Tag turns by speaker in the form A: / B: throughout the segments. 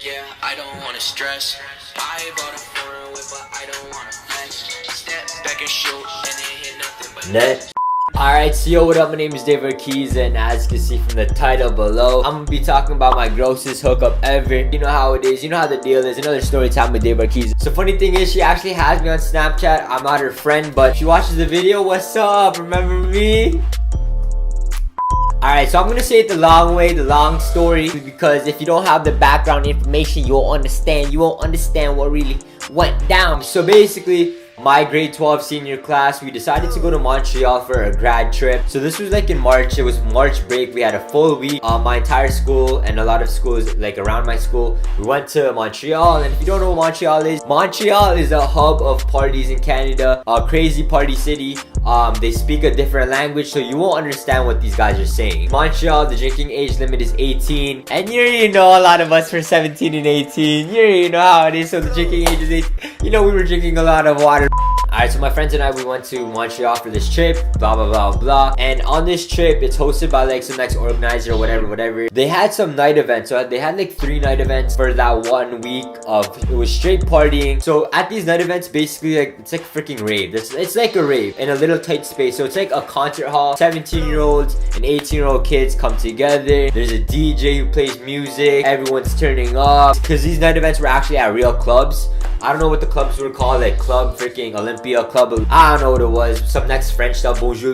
A: Yeah, I don't wanna stress. I bought a foreign whip, but I don't wanna flex. Step back and shoot, and it hit nothing but net.
B: Alright, so yo, what up? My name is Dave Arquiza, and as you can see from the title below, I'm gonna be talking about my grossest hookup ever. You know how it is, you know how the deal is. Another story time with Dave Arquiza. So funny thing is, she actually has me on Snapchat. I'm not her friend, but she watches the video. What's up? Remember me? Alright, so I'm gonna say it the long way, the long story, because if you don't have the background information, you won't understand what really went down. So basically, my grade 12 senior class, we decided to go to Montreal for a grad trip. So this was like in March. It was March break. We had a full week. My entire school and a lot of schools like around my school, we went to Montreal. And if you don't know what Montreal is a hub of parties in Canada, a crazy party city. They speak a different language, so you won't understand what these guys are saying. Montreal, the drinking age limit is 18, and you already know a lot of us for 17 and 18. You already know how it is. So the drinking age is 18. You know, we were drinking a lot of water. Alright, so my friends and I, we went to Montreal for this trip, blah blah blah blah. And on this trip, it's hosted by like some next organizer or whatever. They had some night events, so they had like 3 night events for that 1 week of, it was straight partying. So at these night events, basically like, it's like a freaking rave. It's like a rave in a little tight space. So it's like a concert hall. 17-year-olds and 18-year-old kids come together. There's a DJ who plays music. Everyone's turning up. Because these night events were actually at real clubs. I don't know what the clubs were called, like Club freaking Olympia Club. I don't know what it was. Some next French stuff. Bonjour,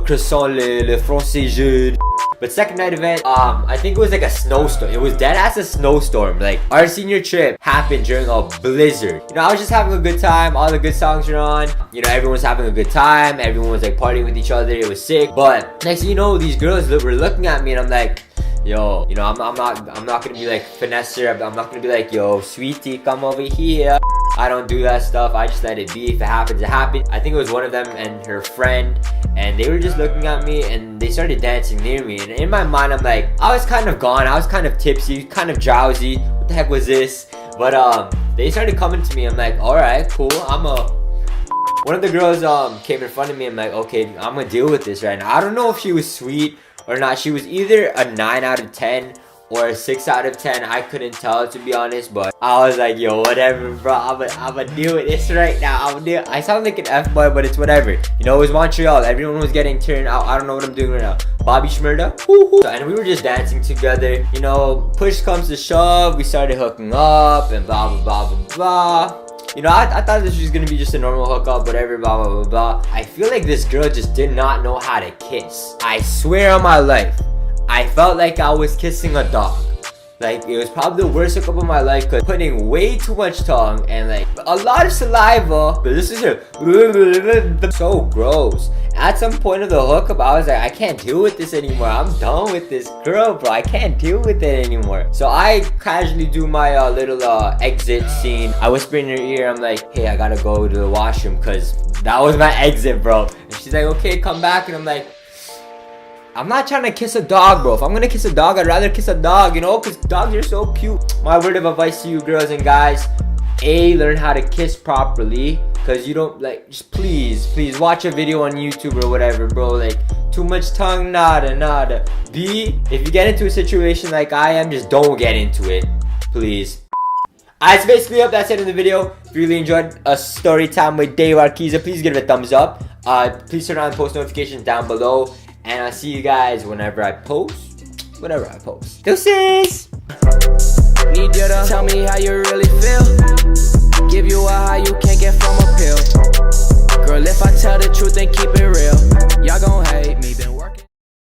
B: croissant, le français jeune. But second night event, I think it was like a snowstorm. It was dead ass a snowstorm. Like, our senior trip happened during a blizzard. You know, I was just having a good time. All the good songs were on. You know, everyone's having a good time. Everyone was like partying with each other. It was sick. But next thing you know, these girls were looking at me, and I'm like, yo, you know, I'm not gonna be like finesser. I'm not gonna be like, yo, sweetie, come over here. I don't do that stuff. I just let it be. If it happens, it happens. I think it was one of them and her friend, and they were just looking at me, and they started dancing near me. And in my mind, I'm like, I was kind of gone. I was kind of tipsy, kind of drowsy. What the heck was this? But they started coming to me. I'm like, all right, cool. One of the girls came in front of me. I'm like, okay, I'm gonna deal with this right now. I don't know if she was sweet or not. She was either a 9 out of 10 or a 6 out of 10. I couldn't tell, to be honest, but I was like, yo, whatever, bro. I'ma deal with this right now. I sound like an F-boy, but it's whatever. You know, it was Montreal. Everyone was getting turned out. I don't know what I'm doing right now. Bobby Shmurda, and we were just dancing together. You know, push comes to shove, we started hooking up and blah blah blah blah blah. You know, I thought this was gonna be just a normal hookup, whatever, blah blah blah blah. I feel like this girl just did not know how to kiss. I swear on my life, I felt like I was kissing a dog. Like, it was probably the worst hookup of my life, cause putting way too much tongue and like a lot of saliva. But this is so gross. At some point of the hookup, I was like, I can't deal with this anymore. I'm done with this girl, bro. I can't deal with it anymore. So I casually do my little exit scene. I whisper in her ear, I'm like, hey, I gotta go to the washroom, cause that was my exit, bro. And she's like, okay, come back. And I'm like, I'm not trying to kiss a dog, bro. If I'm gonna kiss a dog, I'd rather kiss a dog, you know, because dogs are so cute. My word of advice to you girls and guys, A, learn how to kiss properly, because you don't, like, just please watch a video on YouTube or whatever, bro. Like, too much tongue, nada. B, if you get into a situation like I am, just don't get into it, please. Alright, so basically, that's it in the video. If you really enjoyed a story time with Dave Arquiza, please give it a thumbs up. Please turn on post notifications down below. And I'll see you guys whenever I post. Deuces!
C: Need you to tell me how you really feel. Give you a high you can't get from a pill. Girl, if I tell the truth, then keep it real. Y'all gon' hate me, then